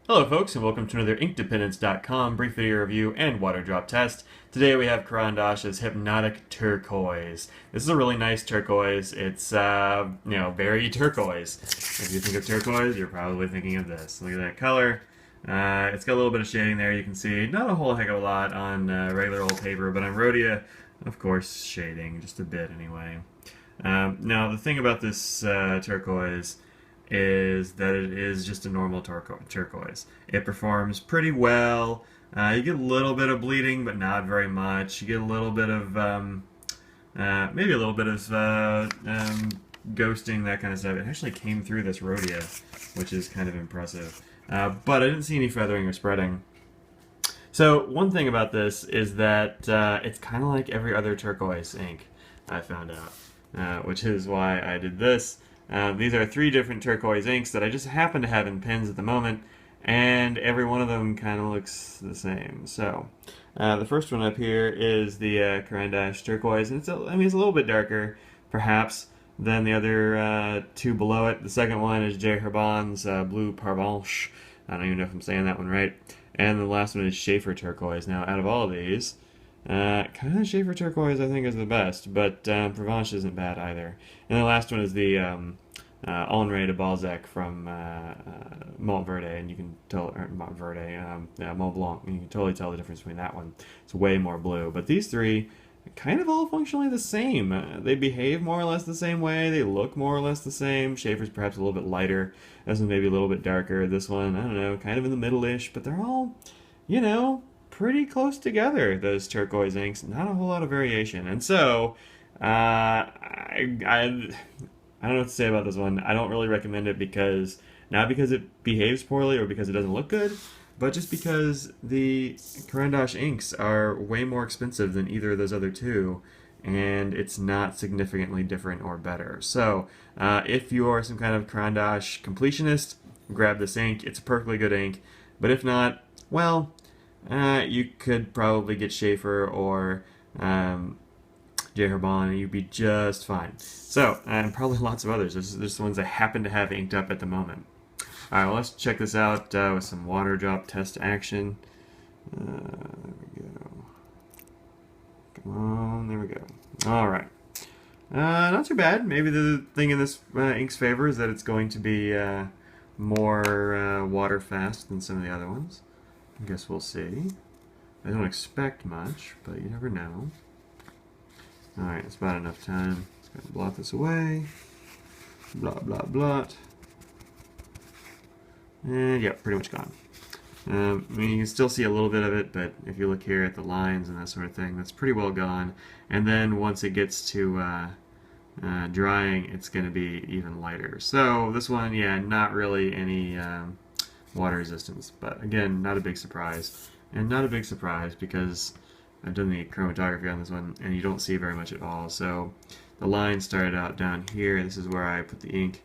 Hello folks and welcome to another InkDependence.com brief video review and water drop test. Today we have Caran Hypnotic Turquoise. This is a really nice turquoise. It's, very turquoise. If you think of turquoise, you're probably thinking of this. Look at that color. It's got a little bit of shading there, you can see. Not a whole heck of a lot on regular old paper, but on Rhodia, of course, shading, just a bit anyway. Now the thing about this turquoise is that it is just a normal turquoise. It performs pretty well. You get a little bit of bleeding, but not very much. You get a little bit of, maybe a little bit of ghosting, that kind of stuff. It actually came through this Rhodia, which is kind of impressive. But I didn't see any feathering or spreading. So one thing about this is that it's kind of like every other turquoise ink, I found out, which is why I did this. These are 3 different turquoise inks that I just happen to have in pens at the moment, and every one of them kind of looks the same. So, the first one up here is the Caran Turquoise, and it's a little bit darker, perhaps, than the other 2 below it. The second one is J. Herbon's Bleu Parvenche. I don't even know if I'm saying that one right. And the last one is Schaefer Turquoise. Now, out of all of these, kind of Schaefer Turquoise I think is the best, but Provence isn't bad either. And the last one is the Henri de Balzac from Montverde, and you can tell, or Montverde, Mont Blanc, and you can totally tell the difference between that one. It's way more blue. But these 3 are kind of all functionally the same. They behave more or less the same way. They look more or less the same. Schaefer's perhaps a little bit lighter. This one maybe a little bit darker. This one, I don't know, kind of in the middle-ish, but they're all, pretty close together, those turquoise inks. Not a whole lot of variation. And so, I don't know what to say about this one. I don't really recommend it because, not because it behaves poorly or because it doesn't look good, but just because the Caran inks are way more expensive than either of those other 2, and it's not significantly different or better. So, if you are some kind of Caran completionist, grab this ink. It's a perfectly good ink. But if not, well, you could probably get Schaefer or J. Herbon, and you'd be just fine. So, and probably lots of others. This is the ones I happen to have inked up at the moment. Alright, well, let's check this out with some water drop test action. There we go. Come on, there we go. Alright. Not too bad. Maybe the thing in this ink's favor is that it's going to be more water fast than some of the other ones. I guess we'll see. I don't expect much, but you never know. Alright, it's about enough time. Just gonna blot this away. Blot, blot, blot. And yeah, pretty much gone. You can still see a little bit of it, but if you look here at the lines and that sort of thing, that's pretty well gone. And then once it gets to drying, it's going to be even lighter. So this one, yeah, not really any water resistance, but again, not a big surprise. And not a big surprise because I've done the chromatography on this one, and you don't see very much at all. So the line started out down here. This is where I put the ink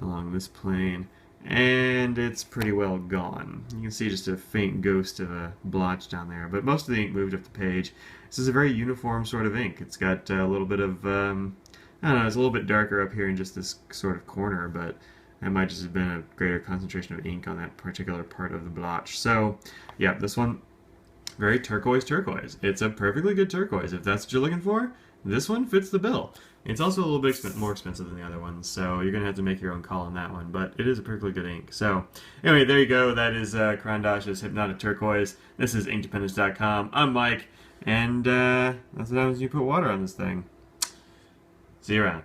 along this plane, and it's pretty well gone. You can see just a faint ghost of a blotch down there, but most of the ink moved up the page. This is a very uniform sort of ink. It's got a little bit of, I don't know, it's a little bit darker up here in just this sort of corner, but that might just have been a greater concentration of ink on that particular part of the blotch. So, yeah, this one, very turquoise. It's a perfectly good turquoise. If that's what you're looking for, this one fits the bill. It's also a little bit more expensive than the other ones, so you're going to have to make your own call on that one, but it is a perfectly good ink. So, anyway, there you go. That is Caran Hypnotic Turquoise. This is InkDependence.com. I'm Mike, and that's what happens when you put water on this thing. See you around.